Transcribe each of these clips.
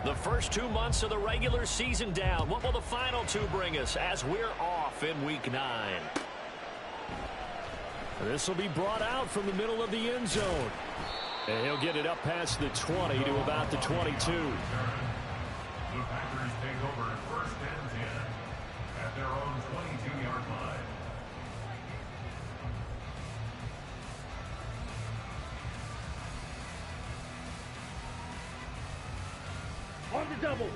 The first 2 months of the regular season down. What will the final two bring us as we're off in Week 9? This will be brought out from the middle of the end zone. And he'll get it up past the 20 to about the 22. The Packers take over first and 10 at their own 22-yard line. On the double.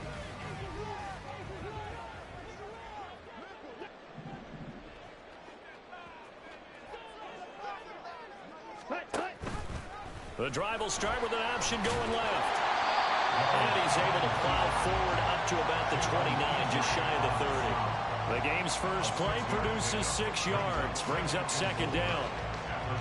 The drive will start with an option going left. And he's able to plow forward up to about the 29, just shy of the 30. The game's first play produces 6 yards, brings up second down.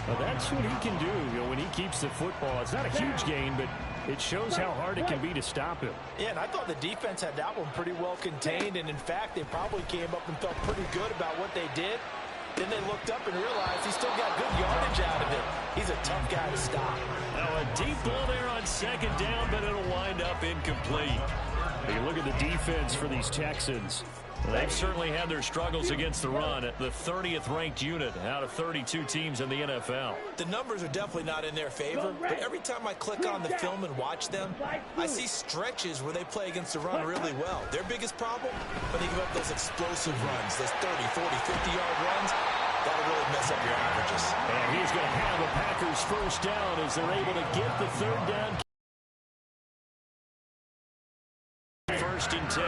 Well, that's what he can do, when he keeps the football. It's not a huge gain, but it shows how hard it can be to stop him. Yeah, and I thought the defense had that one pretty well contained, and in fact, they probably came up and felt pretty good about what they did. Then they looked up and realized he still got good yardage out of it. He's a tough guy to stop. Now a deep ball there on second down, but it'll wind up incomplete. You look at the defense for these Texans. They've certainly had their struggles against the run at the 30th ranked unit out of 32 teams in the NFL. The numbers are definitely not in their favor, but every time I click on the film and watch them, I see stretches where they play against the run really well. Their biggest problem, when they give up those explosive runs, those 30, 40, 50-yard runs, that'll really mess up your averages. And he's going to have a Packers first down as they're able to get the third down. First and 10.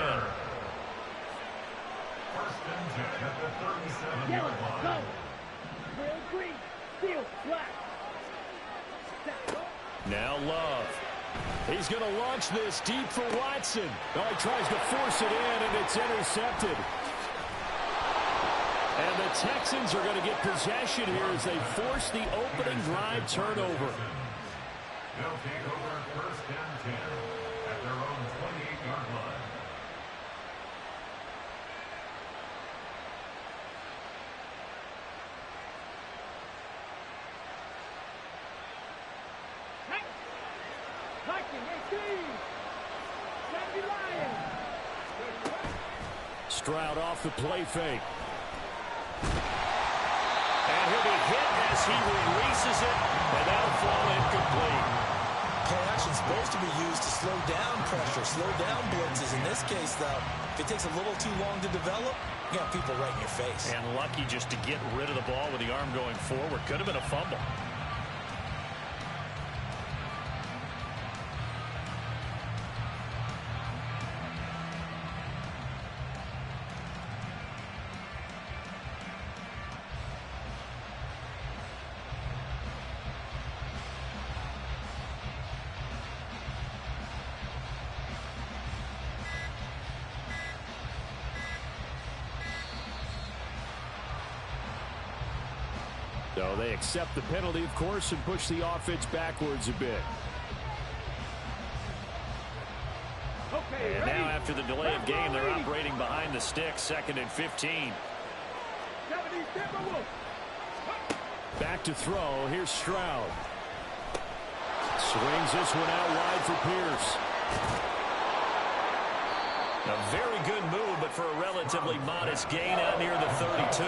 Now Love. He's going to launch this deep for Watson. Oh, he tries to force it in, and it's intercepted. And the Texans are going to get possession here as they force the opening drive turnover. They'll take over first and 10 at their own 28-yard line. Stroud off the play fake. And he'll be hit as he releases it, and that'll fall incomplete. Play action's supposed to be used to slow down pressure, slow down blitzes. In this case, though, if it takes a little too long to develop, you got people right in your face. And lucky just to get rid of the ball with the arm going forward. Could have been a fumble. So they accept the penalty, of course, and push the offense backwards a bit. And now after the delay of game, they're operating behind the sticks, second and 15. Back to throw. Here's Stroud. Swings this one out wide for Pierce. A very good move, but for a relatively modest gain out near the 32.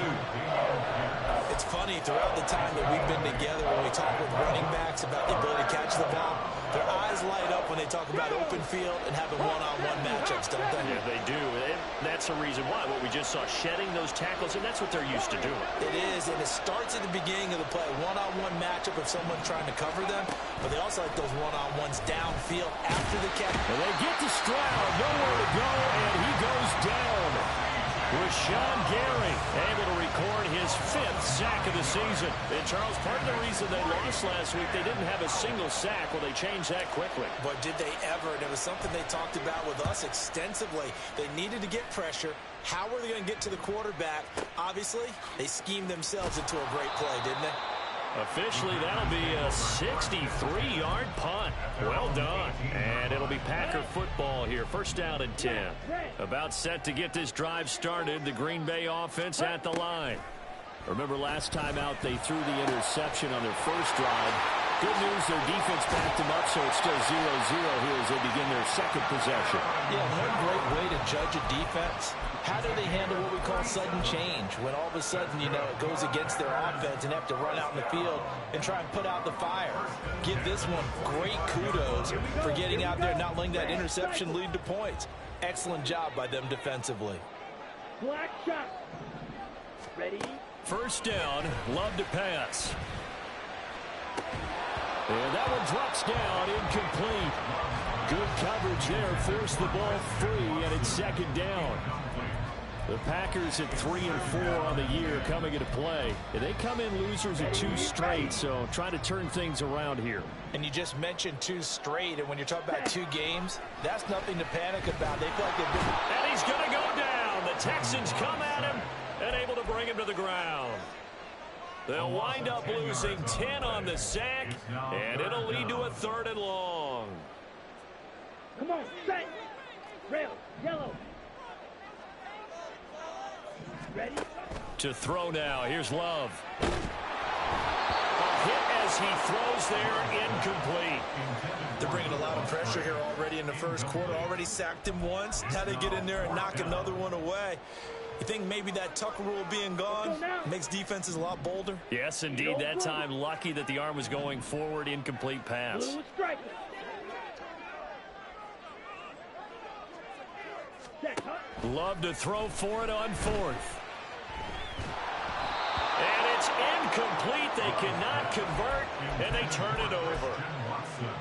It's funny, throughout the time that we've been together, when we talk with running backs about the ability to catch the ball, their eyes light up when they talk about open field and having one-on-one matchups, don't they? Yeah, they do. And that's the reason why. What we just saw, shedding those tackles, and that's what they're used to doing. It is, and it starts at the beginning of the play, one-on-one matchup if someone's trying to cover them, but they also like those one-on-ones downfield after the catch. And they get to Stroud, nowhere to go, and he goes down. Rashawn Gary able to record his 5th sack of the season. And Charles, part of the reason they lost last week, they didn't have a single sack. Well, they changed that quickly. But did they ever? And it was something they talked about with us extensively. They needed to get pressure. How were they going to get to the quarterback? Obviously, they schemed themselves into a great play, didn't they? Officially, that'll be a 63-yard punt. Well done. And it'll be Packer football here. First down and 10. About set to get this drive started. The Green Bay offense at the line. Remember last time out, they threw the interception on their first drive. Good news, their defense backed them up, so it's still 0-0 here as they begin their second possession. Yeah, one great way to judge a defense. How do they handle what we call sudden change? When all of a sudden, you know, it goes against their offense and have to run out in the field and try and put out the fire. Give this one great kudos for getting out there and not letting that interception lead to points. Excellent job by them defensively. Black shot. Ready? First down, Love to pass. And that one drops down, incomplete. Good coverage there, forced the ball free, and it's second down. The Packers at 3-4 on the year coming into play. And they come in losers at 2 straight, so trying to turn things around here. And you just mentioned 2 straight, and when you're talking about 2 games, that's nothing to panic about. They feel like they've been... And he's going to go down. The Texans come at him and able to bring him to the ground. They'll wind up losing 10 on the sack, and it'll lead to a 3rd and long. Come on, set. Rail, yellow. Ready? To throw now. Here's Love. A hit as he throws there, incomplete. They're bringing a lot of pressure here already in the first quarter. Already sacked him once. Now they get in there and knock another one away. You think maybe that Tucker rule being gone makes defenses a lot bolder? Yes, indeed. That time, lucky that the arm was going forward. Incomplete pass. Love to throw for it on 4th. And it's incomplete. They cannot convert, and they turn it over.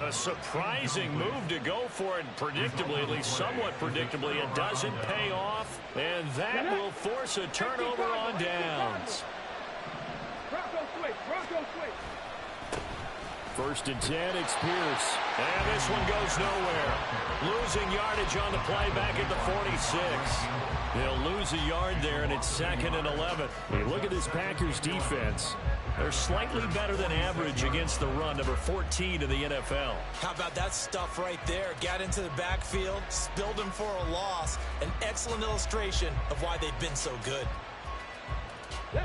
A surprising move to go for it, predictably, at least somewhat predictably. It doesn't pay off, and that will force a turnover on downs. First and 10, it's Pierce. And this one goes nowhere. Losing yardage on the play back at the 46. They'll lose a yard there, and it's 2nd and 11. Hey, look at this Packers defense. They're slightly better than average against the run, number 14 in the NFL. How about that stuff right there? Got into the backfield, spilled him for a loss. An excellent illustration of why they've been so good.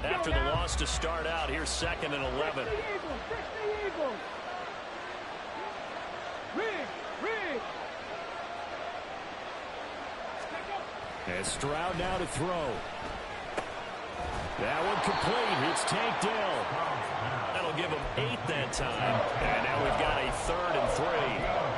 After the loss to start out, here's 2nd and 11. And Stroud now to throw. That one complete. It's Tank Dell. That'll give them 8 that time. And now we've got a 3rd and 3.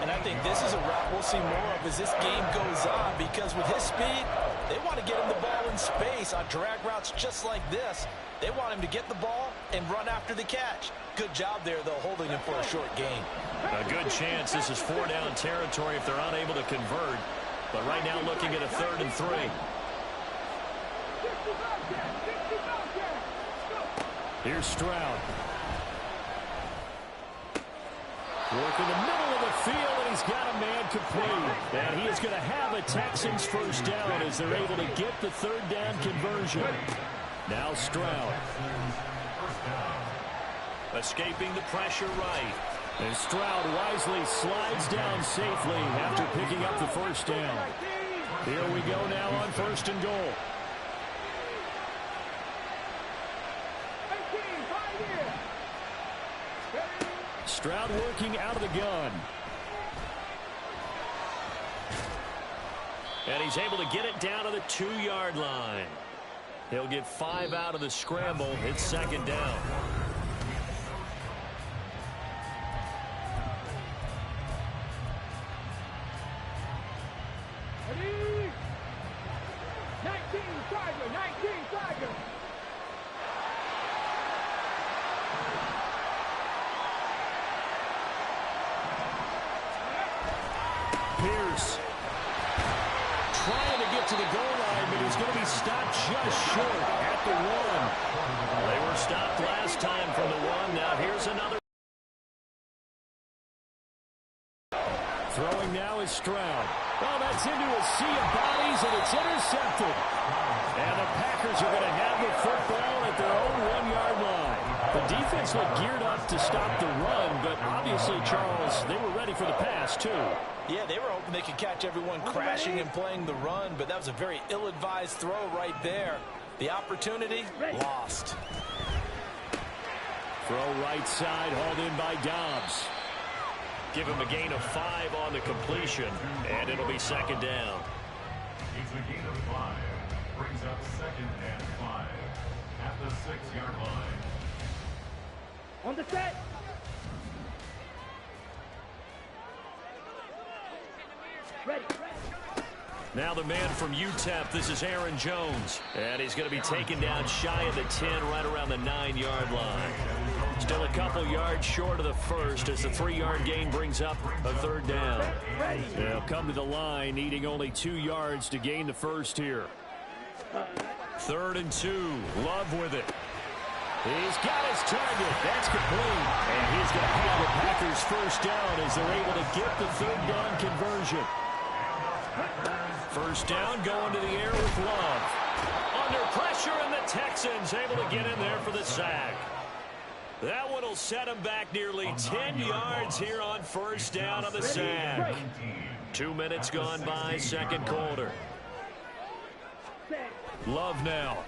And I think this is a route we'll see more of as this game goes on, because with his speed, they want to get him the ball in space on drag routes just like this. They want him to get the ball and run after the catch. Good job there, though, holding him for a short gain. A good chance this is 4-down territory if they're unable to convert. But right now looking at a 3rd and 3. Here's Stroud. Working the middle of the field, and he's got a man complete. And he is going to have a Texans first down as they're able to get the 3rd down conversion. Now Stroud. Escaping the pressure right. And Stroud wisely slides down safely after picking up the first down. Here we go now on 1st and goal. Stroud working out of the gun. And he's able to get it down to the 2-yard line. He'll get 5 out of the scramble. It's 2nd down. Ready? 19 Tiger. Pierce trying to get to the goal line, but he's going to be stopped just short at the 1. They were stopped last time from the 1. Now here's another. Throwing now is Stroud. Oh, that's into a sea of bodies, and it's intercepted. And the Packers are going to have the football at their own 1-yard line. The defense looked geared up to stop the run, but obviously, Charles, they were ready for the pass, too. Yeah, they were hoping they could catch everyone crashing and playing the run, but that was a very ill-advised throw right there. The opportunity, lost. Throw right side, hauled in by Dobbs. Give him a gain of 5 on the completion, and it'll be second down. It's a gain of 5. Brings up 2nd and 5 at the 6-yard line. On the set. Ready. Now the man from UTEP, this is Aaron Jones. And he's going to be taken down shy of the 10, right around the 9-yard line. Still a couple yards short of the first as the 3-yard gain brings up a 3rd down. They'll come to the line, needing only 2 yards to gain the first here. 3rd and 2. Love with it. He's got his target. That's complete. And he's going to have the Packers first down as they're able to get the 3rd down conversion. First down going to the air with Love. Under pressure, and the Texans able to get in there for the sack. That one will set him back nearly 10 yards here on first down on the sack. 2 minutes gone by, second quarter. Love now.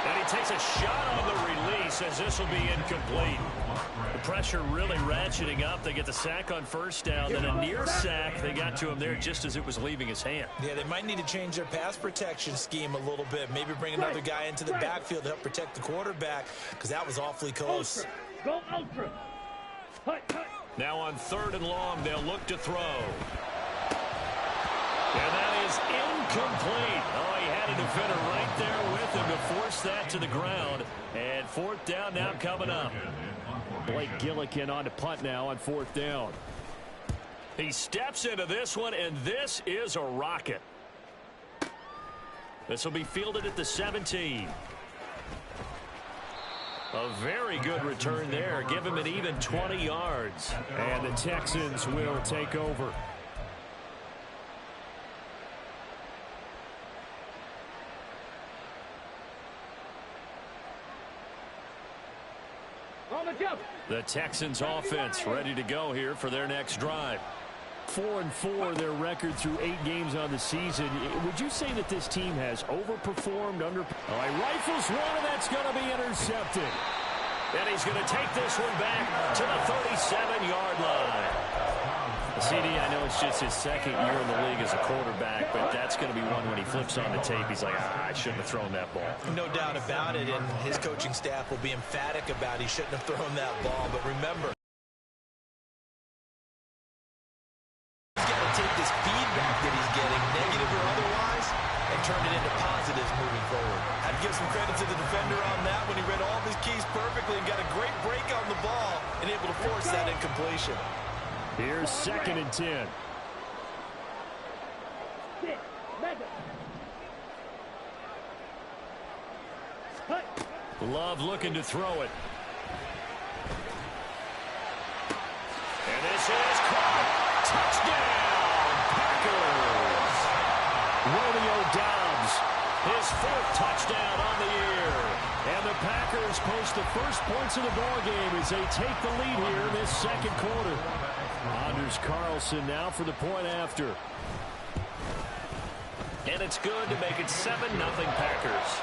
And he takes a shot on the release as this will be incomplete. The pressure really ratcheting up. They get the sack on first down, then a near sack. They got to him there just as it was leaving his hand. Yeah, they might need to change their pass protection scheme a little bit. Maybe bring another guy into the backfield to help protect the quarterback, because that was awfully close. Go ultra. Now on 3rd and long, they'll look to throw. And that is incomplete. Oh, he had a defender right there with him to force that to the ground. And 4th down now coming up. Blake Gillikin on to punt now on 4th down. He steps into this one, and this is a rocket. This will be fielded at the 17. A very good return there. Give him an even 20 yards. And the Texans will take over. The Texans offense ready to go here for their next drive. 4-4 their record through 8 games on the season. Would you say that this team has overperformed, under? Oh, he rifles one, and that's going to be intercepted. And he's going to take this one back to the 37-yard line. CD, I know it's just his 2nd year in the league as a quarterback, but that's going to be one when he flips on the tape. He's like, I shouldn't have thrown that ball. No doubt about it, and his coaching staff will be emphatic about he shouldn't have thrown that ball. But remember, he's got to take this feedback that he's getting, negative or otherwise, and turn it into positives moving forward. I'd give some credit to the defender on that when he read all of his keys perfectly and got a great break on the ball and able to force that incompletion. Here's 2nd and 10. Love looking to throw it. And this is caught. Touchdown, Packers. Romeo Dobbs, his 4th touchdown on the year. And the Packers post the first points of the ball game as they take the lead here in this 2nd quarter. Anders Carlson now for the point after. And it's good to make it 7-0 Packers.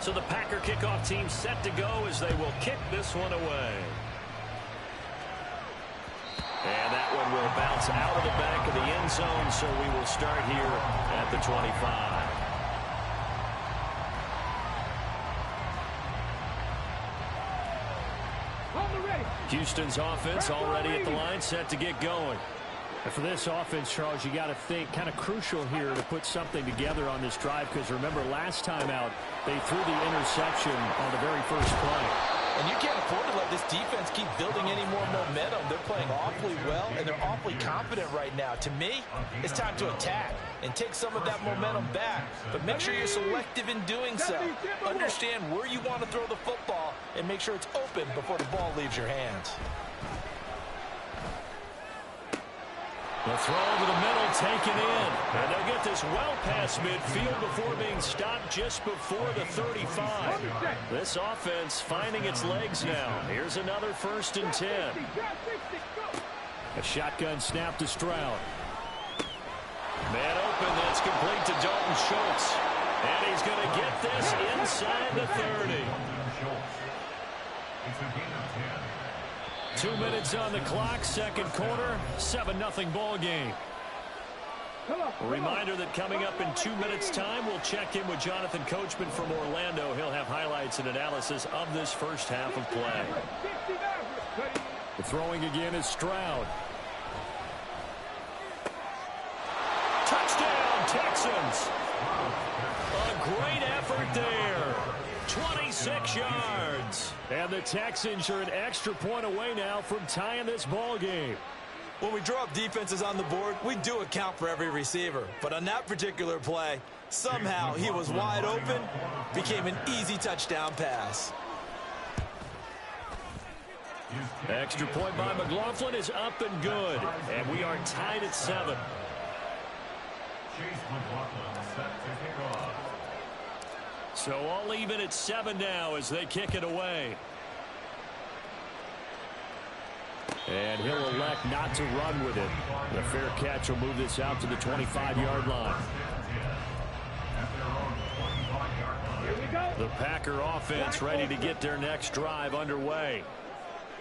So the Packer kickoff team set to go as they will kick this one away. And that one will bounce out of the back of the end zone, so we will start here at the 25. Houston's offense already at the line, set to get going. And for this offense, Charles, you got to think kind of crucial here to put something together on this drive, because remember last time out, they threw the interception on the very first play. And you can't afford to let this defense keep building any more momentum. They're playing awfully well, and they're awfully confident right now. To me, it's time to attack and take some of that momentum back. But make sure you're selective in doing so. Understand where you want to throw the football and make sure it's open before the ball leaves your hands. The throw over the middle taken in. And they'll get this well past midfield before being stopped just before the 35. This offense finding its legs now. Here's another 1st and 10. A shotgun snap to Stroud. Man open, that's complete to Dalton Schultz. And he's going to get this inside the 30. 2 minutes on the clock, second quarter, 7-0 ball game. A reminder that coming up in 2 minutes' time, we'll check in with Jonathan Coachman from Orlando. He'll have highlights and analysis of this first half of play. The throwing again is Stroud. Touchdown, Texans. A great effort there. 26 yards. And the Texans are an extra point away now from tying this ball game. When we draw up defenses on the board, we do account for every receiver. But on that particular play, somehow he was wide open, became an easy touchdown pass. Extra point by McLaughlin is up and good. And we are tied at 7. So all even at 7 now as they kick it away. And he'll elect not to run with it. The fair catch will move this out to the 25-yard line. The Packer offense ready to get their next drive underway.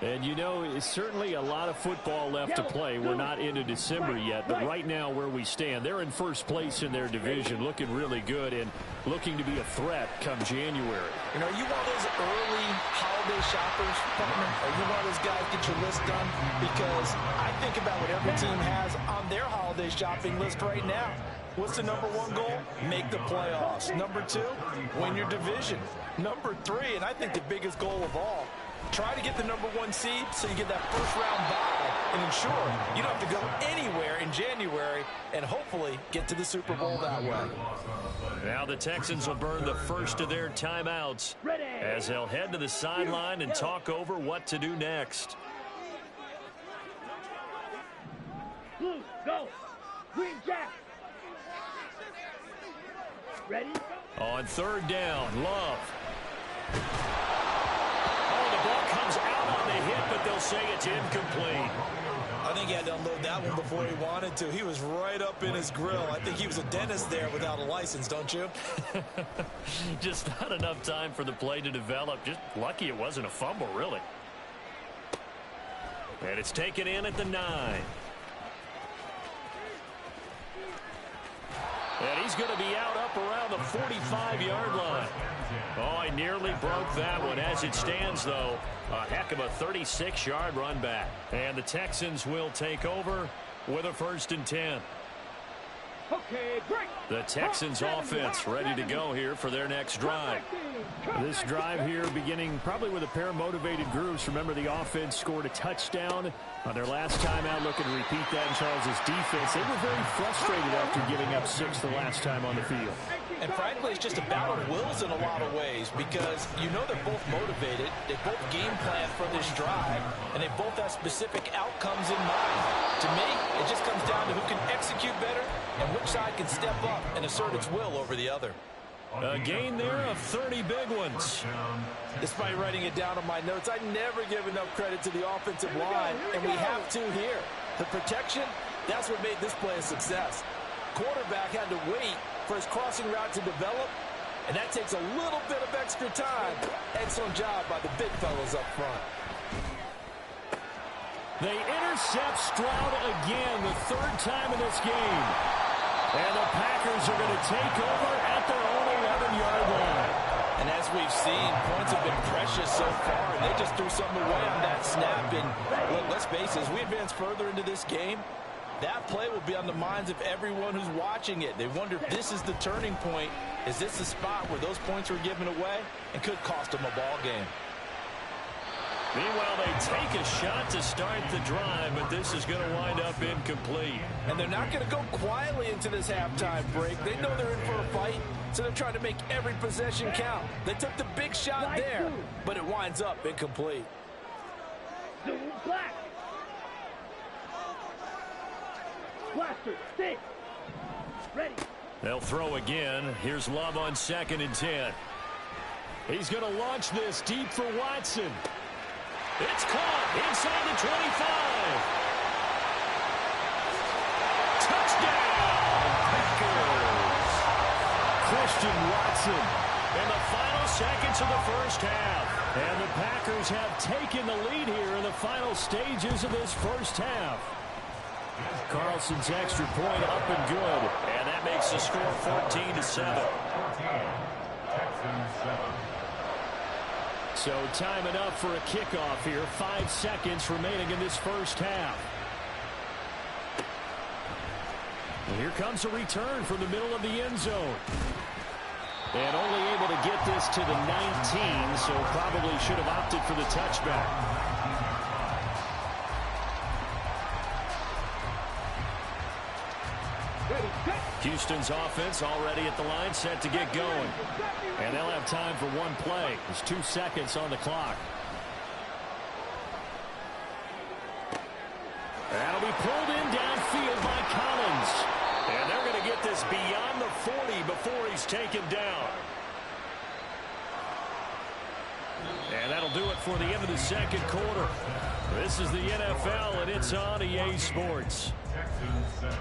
And, you know, it's certainly a lot of football left to play. We're not into December yet, but right now where we stand, they're in first place in their division, looking really good and looking to be a threat come January. You know, are you one of those early holiday shoppers, partner? Are you one of those guys get your list done? Because I think about what every team has on their holiday shopping list right now. What's the number 1 goal? Make the playoffs. Number 2, win your division. Number 3, and I think the biggest goal of all, try to get the number 1 seed so you get that first-round bye and ensure you don't have to go anywhere in January and hopefully get to the Super Bowl that way. Now the Texans will burn the first of their timeouts as they'll head to the sideline and talk over what to do next. Blue, go. Green, Jack. Ready? On 3rd down, Love. Ball comes out on the hit, but they'll say it's incomplete. I think he had to unload that one before he wanted to. He was right up in his grill. I think he was a dentist there without a license, don't you? Just not enough time for the play to develop. Just lucky it wasn't a fumble, really. And it's taken in at the 9. And he's going to be out up around the 45-yard line. Oh, I nearly broke that one. As it stands, though, a heck of a 36-yard run back. And the Texans will take over with a 1st and 10. Okay, great. The Texans offense ready to go here for their next drive. This drive here beginning probably with a pair of motivated groups. Remember, the offense scored a touchdown on their last time out. Looking to repeat that in Charles's defense. They were very frustrated after giving up 6 the last time on the field. And frankly, it's just a battle of wills in a lot of ways because you know they're both motivated. They both game plan for this drive, and they both have specific outcomes in mind. To me, it just comes down to who can execute better and which side can step up and assert its will over the other. A gain there of 30 big ones. Despite writing it down on my notes, I never give enough credit to the offensive line, and we have to here. The protection, that's what made this play a success. Quarterback had to wait for his crossing route to develop, and that takes a little bit of extra time. Excellent job by the big fellas up front. They intercept Stroud again, the 3rd time in this game. And the Packers are going to take over at their own 11-yard line. And as we've seen, points have been precious so far, and they just threw something away on that snap. And look, let's face it, as we advance further into this game, that play will be on the minds of everyone who's watching it. They wonder if this is the turning point. Is this the spot where those points were given away and could cost them a ball game? Meanwhile, they take a shot to start the drive, but this is going to wind up incomplete. And they're not going to go quietly into this halftime break. They know they're in for a fight, so they're trying to make every possession count. They took the big shot there, but it winds up incomplete. Black. Blaster, stick. Ready. They'll throw again. Here's Love on 2nd and 10. He's going to launch this deep for Watson. It's caught inside the 25. Touchdown, Packers. Christian Watson. In the final seconds of the first half. And the Packers have taken the lead here in the final stages of this first half. Carlson's extra point up and good. And that makes the score 14-7. So time enough for a kickoff here. 5 seconds remaining in this first half. And here comes a return from the middle of the end zone. And only able to get this to the 19, so probably should have opted for the touchback. Houston's offense already at the line, set to get going. And they'll have time for one play. There's 2 seconds on the clock. That'll be pulled in downfield by Collins. And they're going to get this beyond the 40 before he's taken down. And that'll do it for the end of the second quarter. This is the NFL, and it's on EA Sports. Texans 7.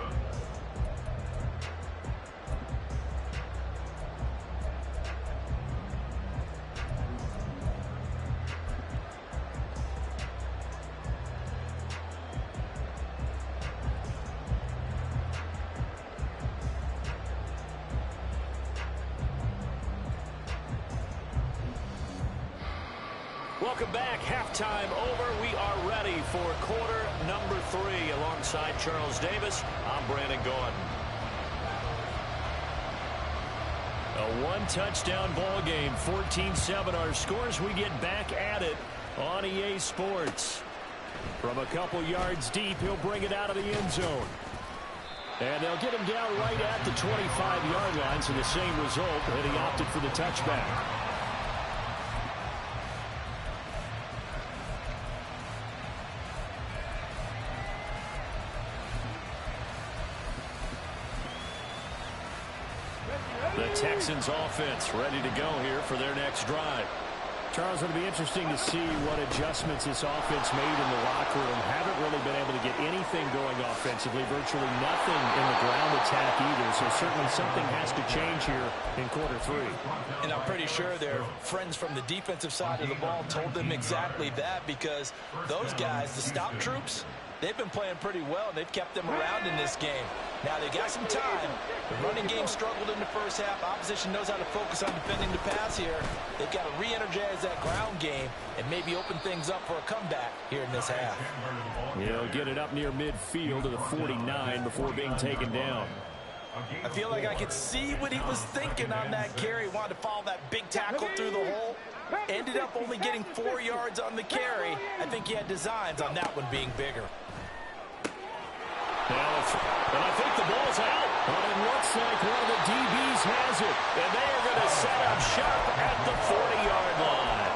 Welcome back. Halftime over. We are ready for quarter number 3. Alongside Charles Davis, I'm Brandon Gaudin. A one-touchdown ball game, 14-7 our scores. We get back at it on EA Sports. From a couple yards deep, he'll bring it out of the end zone. And they'll get him down right at the 25-yard line, so the same result, and he opted for the touchback. The Texans offense ready to go here for their next drive. Charles, it'll be interesting to see what adjustments this offense made in the locker room. Haven't really been able to get anything going offensively, virtually nothing in the ground attack either. So certainly something has to change here in quarter 3. And I'm pretty sure their friends from the defensive side of the ball told them exactly that, because those guys, the stop troops, they've been playing pretty well, and they've kept them around in this game. Now, they got some time. The running game struggled in the first half. Opposition knows how to focus on defending the pass here. They've got to re-energize that ground game and maybe open things up for a comeback here in this half. He'll get it up near midfield to the 49 before being taken down. I feel like I could see what he was thinking on that carry. Wanted to follow that big tackle through the hole. Ended up only getting 4 yards on the carry. I think he had designs on that one being bigger. And I think the ball's out. But it looks like one of the DBs has it. And they are going to set up shop at the 40-yard line.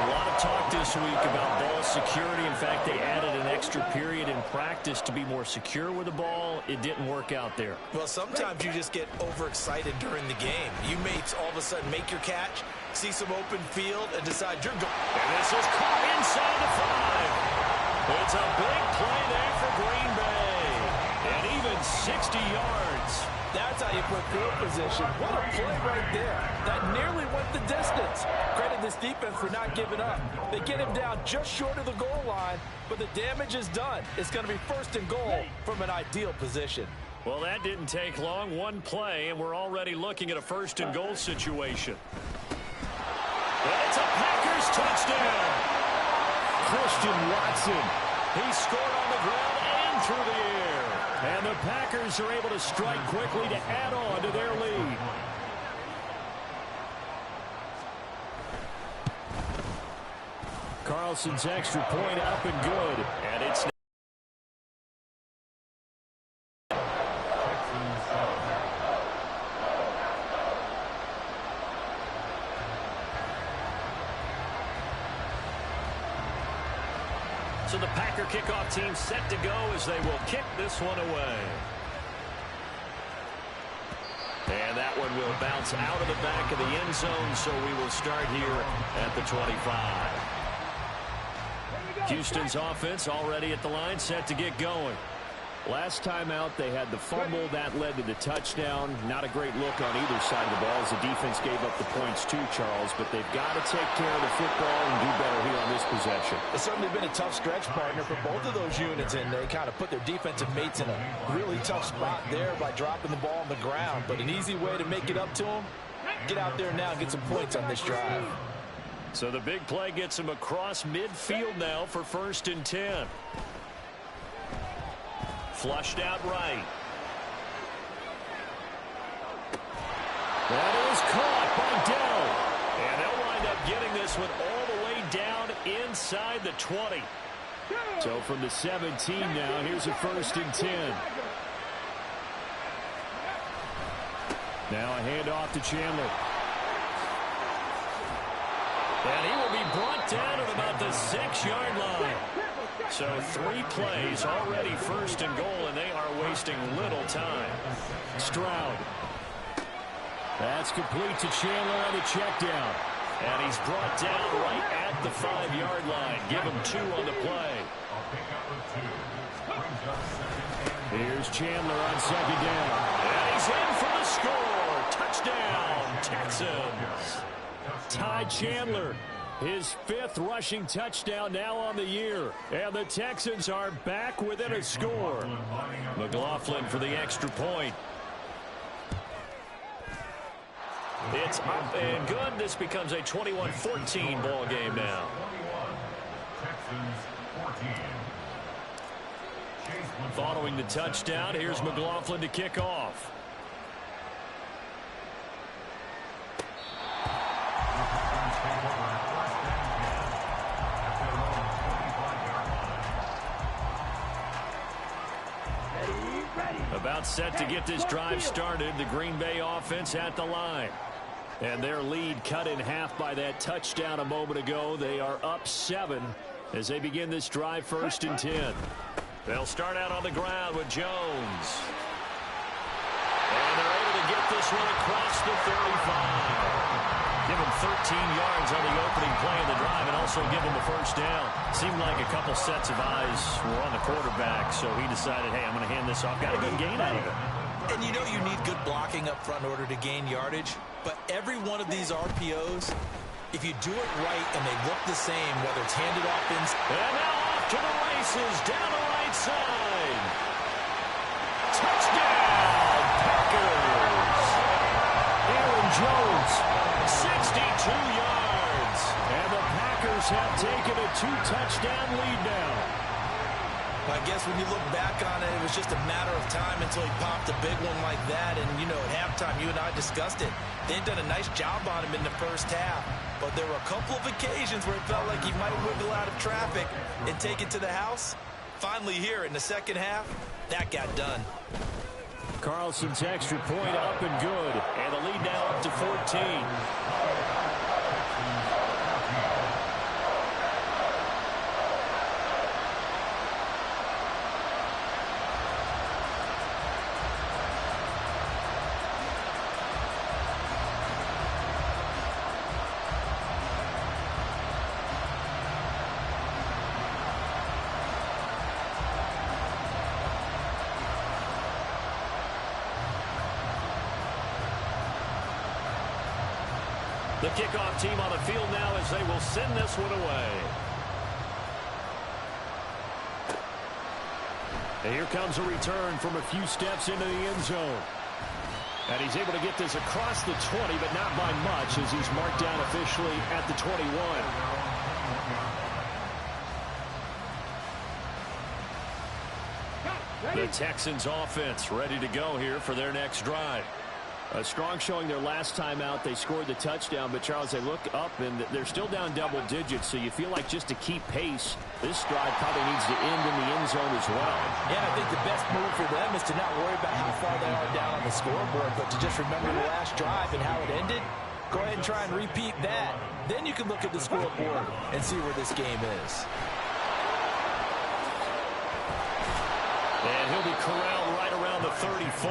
A lot of talk this week about ball security. In fact, they added an extra period in practice to be more secure with the ball. It didn't work out there. Well, sometimes you just get overexcited during the game. You may all of a sudden make your catch, see some open field, and decide you're going. And this is caught inside the 5. It's a big play there for Green Bay. And even 60 yards. That's how you put field position. What a play right there. That nearly went the distance. Credit this defense for not giving up. They get him down just short of the goal line, but the damage is done. It's going to be 1st and goal from an ideal position. Well, that didn't take long. One play, and we're already looking at a 1st and goal situation. And it's a Packers touchdown. Christian Watson. He scored on the ground and through the air. And the Packers are able to strike quickly to add on to their lead. Carlson's extra point up and good. And it's so the Packer kickoff team set to go as they will kick this one away. And that one will bounce out of the back of the end zone, so we will start here at the 25. Houston's offense already at the line, set to get going. Last time out, they had the fumble. That led to the touchdown. Not a great look on either side of the ball as the defense gave up the points too, Charles. But they've got to take care of the football and do better here on this possession. It's certainly been a tough stretch, partner, for both of those units, and they kind of put their defensive mates in a really tough spot there by dropping the ball on the ground. But an easy way to make it up to them, get out there now and get some points on this drive. So the big play gets him across midfield now for 1st and 10. Flushed out right. That is caught by Dell. And they'll wind up getting this one all the way down inside the 20. So from the 17 now, here's a 1st and 10. Now a handoff to Chandler. And he will be brought down at about the 6-yard line. So 3 plays already 1st and goal, and they are wasting little time. Stroud. That's complete to Chandler on the check down. And he's brought down right at the 5-yard line. Give him 2 on the play. Here's Chandler on 2nd down. And he's in for the score. Touchdown, Texans. Ty Chandler, his 5th rushing touchdown now on the year. And the Texans are back within a score. McLaughlin for the extra point. It's up and good. This becomes a 21-14 ball game now. Following the touchdown, here's McLaughlin to kick off. About set to get this drive started. The Green Bay offense at the line. And their lead cut in half by that touchdown a moment ago. They are up 7 as they begin this drive 1st and 10. They'll start out on the ground with Jones. And they're able to get this one across the 35. Give him 13 yards on the opening play of the drive and also give him a 1st down. Seemed like a couple sets of eyes were on the quarterback, so he decided, hey, I'm going to hand this off. Got a good gain out of it. And you know you need good blocking up front in order to gain yardage, but every one of these RPOs, if you do it right and they look the same, whether it's handed off and now off to the races down the right side. Touchdown, Packers. Aaron Jones, 62 yards. and the Packers have taken a 2-touchdown lead now. I guess when you look back on it, it was just a matter of time until he popped a big one like that. And, you know, at halftime, you and I discussed it. They'd done a nice job on him in the 1st half. But there were a couple of occasions where it felt like he might wiggle out of traffic and take it to the house. Finally here in the 2nd half, that got done. Carlson's extra point up and good. And the lead now up to 14. The kickoff team on the field now as they will send this one away. And here comes a return from a few steps into the end zone. And he's able to get this across the 20, but not by much as he's marked down officially at the 21. The Texans offense ready to go here for their next drive. A strong showing their last time out. They scored the touchdown, but, Charles, they look up, and they're still down double digits, so you feel like just to keep pace, this drive probably needs to end in the end zone as well. Yeah, I think the best move for them is to not worry about how far they are down on the scoreboard, but to just remember the last drive and how it ended. Go ahead and try and repeat that. Then you can look at the scoreboard and see where this game is. And he'll be corralled right around the 34.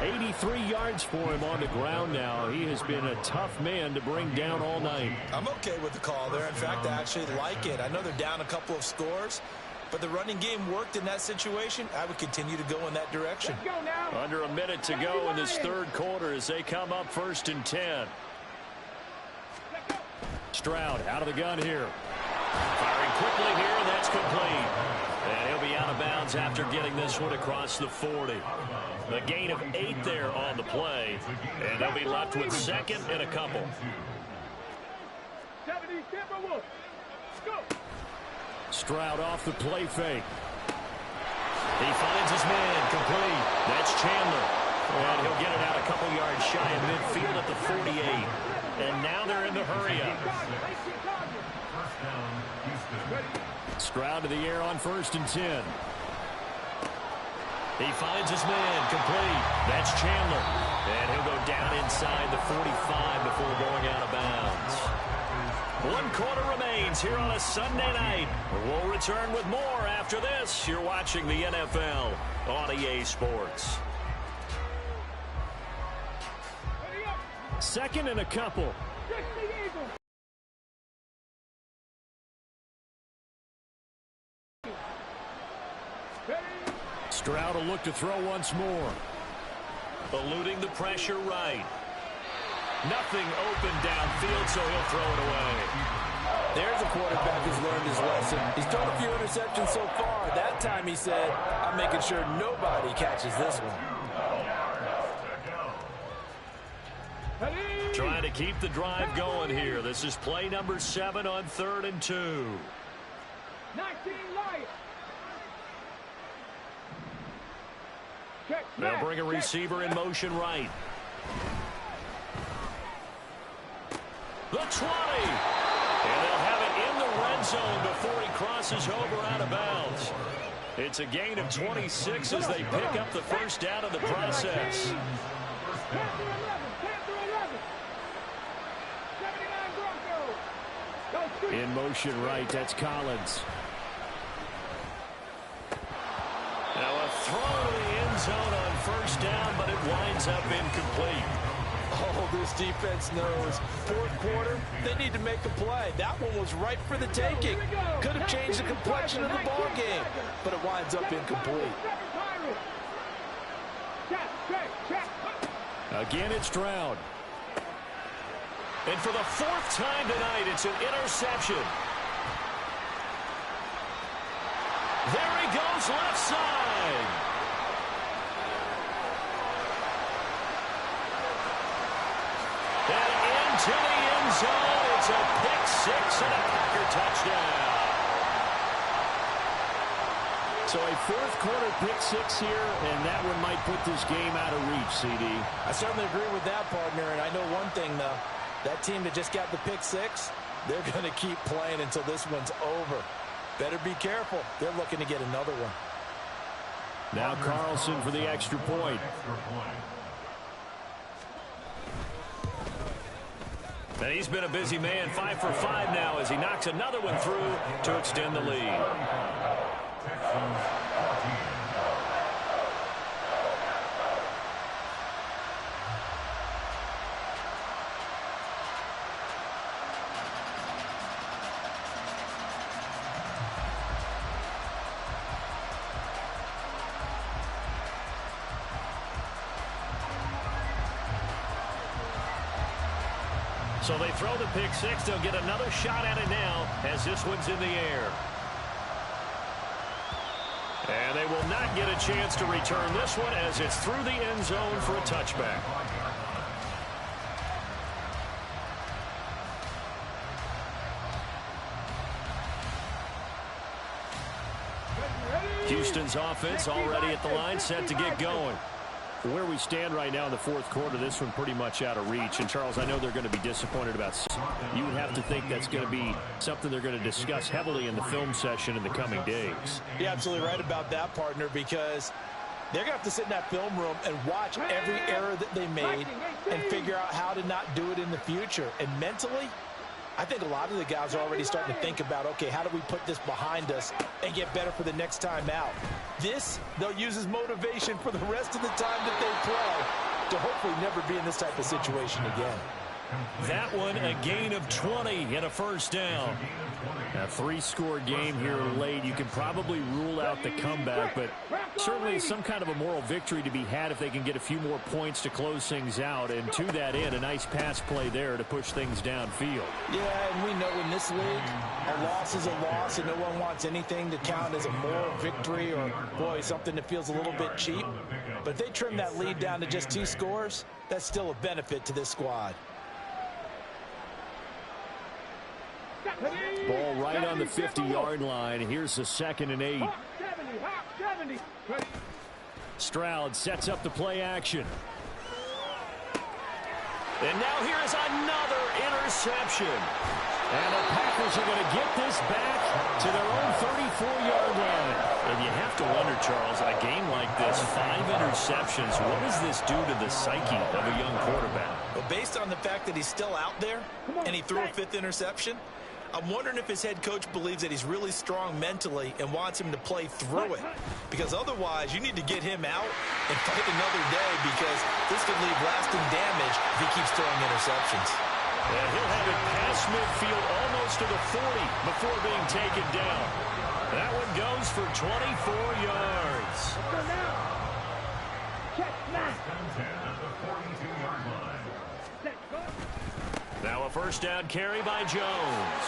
83 yards for him on the ground now. He has been a tough man to bring down all night. I'm okay with the call there. In fact, I actually like it. I know they're down a couple of scores, but the running game worked in that situation. I would continue to go in that direction. Under a minute to go in this third quarter as they come up 1st and 10. Stroud out of the gun here. Firing quickly here, and that's complete. And he'll be out of bounds after getting this one across the 40. The gain of 8 there on the play, and they'll be left with 2nd and a couple. Stroud off the play fake. He finds his man, complete. That's Chandler. And he'll get it out a couple yards shy of midfield at the 48. And now they're in the hurry-up. Stroud to the air on 1st and 10. He finds his man, complete. That's Chandler. And he'll go down inside the 45 before going out of bounds. 1 quarter remains here on a Sunday night. We'll return with more after this. You're watching the NFL on EA Sports. 2nd and a couple. Stroud will look to throw once more. Eluding the pressure right. Nothing open downfield, so he'll throw it away. There's a quarterback who's learned his lesson. He's thrown a few interceptions so far. That time he said, I'm making sure nobody catches this one. Trying to keep the drive going here. This is play number 7 on 3rd and 2. 19 Lions. They'll bring a receiver in motion right. The 20. And they'll have it in the red zone before he crosses over out of bounds. It's a gain of 26 as they pick up the first down of the process. In motion right, that's Collins. Now a throw to the end zone on 1st down, but it winds up incomplete. Oh, this defense knows. 4th quarter, they need to make a play. That one was right for the taking. Could have changed the complexion of the ball game, but it winds up incomplete. Again, it's Stroud. And for the 4th time tonight, it's an interception. There he goes, left side. And into the end zone, it's a pick 6 and a Packer touchdown. So a 4th quarter pick 6 here, and that one might put this game out of reach, CD. I certainly agree with that, partner, and I know one thing, though. That team that just got the pick 6, they're going to keep playing until this one's over. Better be careful. They're looking to get another one. Now Carlson for the extra point. And he's been a busy man, 5 for 5 now as he knocks another one through to extend the lead. So they throw the pick 6. They'll get another shot at it now as this one's in the air. And they will not get a chance to return this one as it's through the end zone for a touchback. Houston's offense already at the line, set to get going. Where we stand right now in the fourth quarter, this one pretty much out of reach. And, Charles, I know they're going to be disappointed about it. You would have to think that's going to be something they're going to discuss heavily in the film session in the coming days. You're absolutely right about that, partner, because they're going to have to sit in that film room and watch every error that they made and figure out how to not do it in the future. And mentally, I think a lot of the guys are already starting to think about, okay, how do we put this behind us and get better for the next time out? This, they'll use as motivation for the rest of the time that they play to hopefully never be in this type of situation again. That one, a gain of 20 and a first down. A three-score game here late. You can probably rule out the comeback, but certainly some kind of a moral victory to be had if they can get a few more points to close things out. And to that end, a nice pass play there to push things downfield. Yeah, and we know in this league, a loss is a loss, and no one wants anything to count as a moral victory or, boy, something that feels a little bit cheap. But if they trim that lead down to just 2 scores, that's still a benefit to this squad. Ball right on the 50-yard line. Here's the 2nd and 8. Stroud sets up the play action. And now here's another interception. And the Packers are going to get this back to their own 34-yard line. And you have to wonder, Charles, a game like this, 5 interceptions, what does this do to the psyche of a young quarterback? But based on the fact that he's still out there and he threw a 5th interception, I'm wondering if his head coach believes that he's really strong mentally and wants him to play through it. Because otherwise, you need to get him out and fight another day, because this could leave lasting damage if he keeps throwing interceptions. And he'll have it past midfield almost to the 40 before being taken down. That one goes for 24 yards. Now a first down carry by Jones.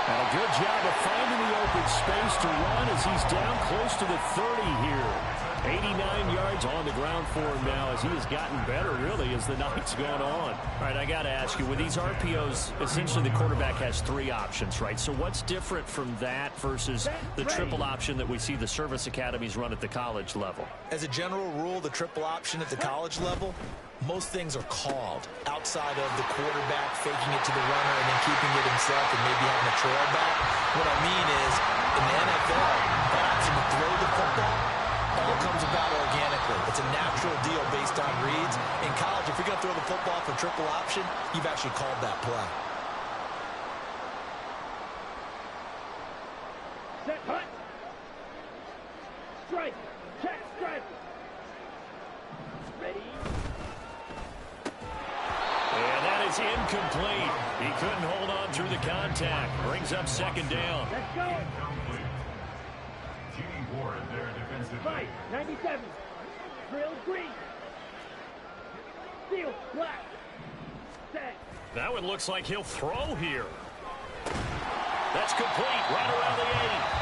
And a good job of finding the open space to run as he's down close to the 30 here. 89 yards on the ground for him now as he has gotten better, really, as the night's gone on. All right, I got to ask you, with these RPOs, essentially the quarterback has 3 options, right? So what's different from that versus the triple option that we see the service academies run at the college level? As a general rule, the triple option at the college level, most things are called outside of the quarterback faking it to the runner and then keeping it himself and maybe having a trail back. What I mean is, in the NFL, the option to throw the football all comes about organically. It's a natural deal based on reads. In college, if you're going to throw the football for triple option, you've actually called that play. Set, hut. Strike. Check, strike. Ready. And that is incomplete. He couldn't hold on through the contact. Brings up 2nd down. Let's go. Ward, their defensive Fight. 97. Drill green. Steel black. Set. That one looks like he'll throw here. That's complete right around the 8.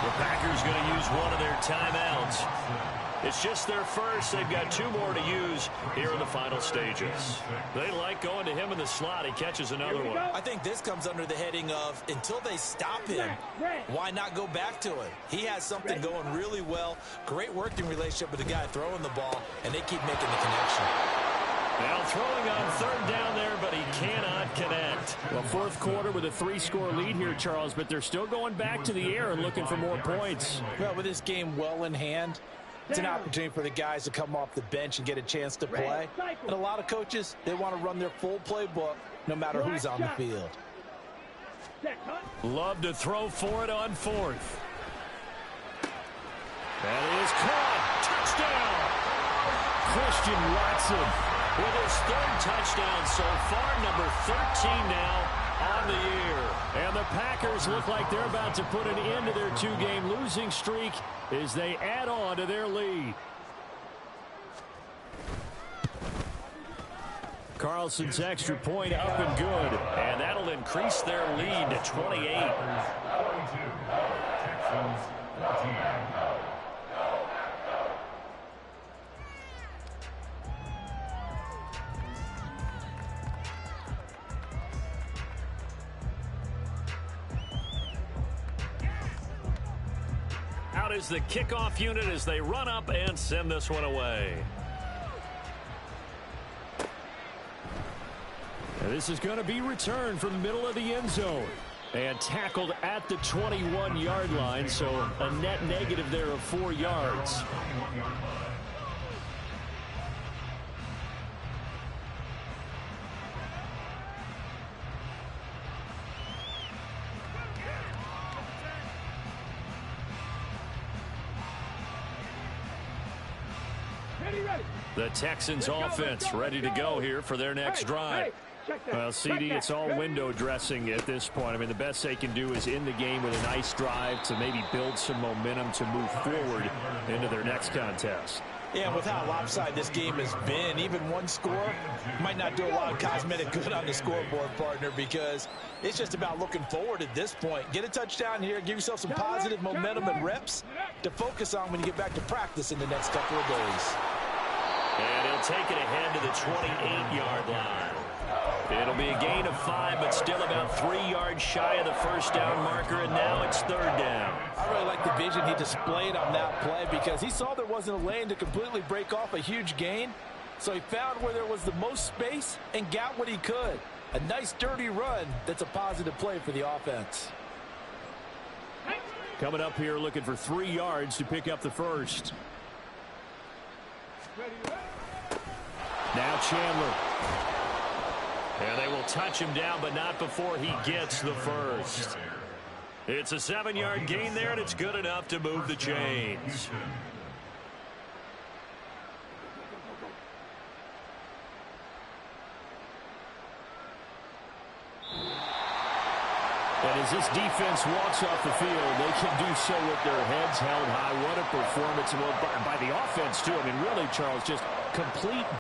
The Packers going to use one of their timeouts. It's just their first. They've got 2 more to use here in the final stages. They like going to him in the slot. He catches another one. I think this comes under the heading of, until they stop him, why not go back to it? He has something going really well. Great working relationship with the guy throwing the ball, and they keep making the connection. Now throwing on 3rd down there, but he cannot connect. Well, 4th quarter with a 3-score lead here, Charles, but they're still going back to the air and looking for more points. Well, with this game well in hand, it's an opportunity for the guys to come off the bench and get a chance to play. And a lot of coaches, they want to run their full playbook no matter who's on the field. Love to throw for it on 4th. That is caught. Touchdown. Christian Watson with his 3rd touchdown so far, number 13 now on the year. And the Packers look like they're about to put an end to their 2-game losing streak as they add on to their lead. Carlson's extra point up and good, and that'll increase their lead to 28. Texans 14. out as the kickoff unit as they run up and send this one away. And this is going to be returned from the middle of the end zone. And tackled at the 21-yard line, so a net negative there of 4 yards. The Texans offense ready to go here for their next drive. Well, CD, it's all window dressing at this point. I mean, the best they can do is in the game with a nice drive to maybe build some momentum to move forward into their next contest. Yeah, and with how lopsided this game has been, even one score might not do a lot of cosmetic good on the scoreboard, partner, because it's just about looking forward at this point. Get a touchdown here, give yourself some positive momentum and reps to focus on when you get back to practice in the next couple of days. And he'll take it ahead to the 28-yard line. It'll be a gain of 5, but still about 3 yards shy of the first down marker, and now it's 3rd down. I really like the vision he displayed on that play because he saw there wasn't a lane to completely break off a huge gain, so he found where there was the most space and got what he could. A nice, dirty run that's a positive play for the offense. Coming up here looking for 3 yards to pick up the first. Now Chandler. And they will touch him down, but not before he gets the first. It's a 7-yard gain there, and it's good enough to move the chains. And as this defense walks off the field, they can do so with their heads held high. What a performance by the offense, too. I mean, really, Charles, just complete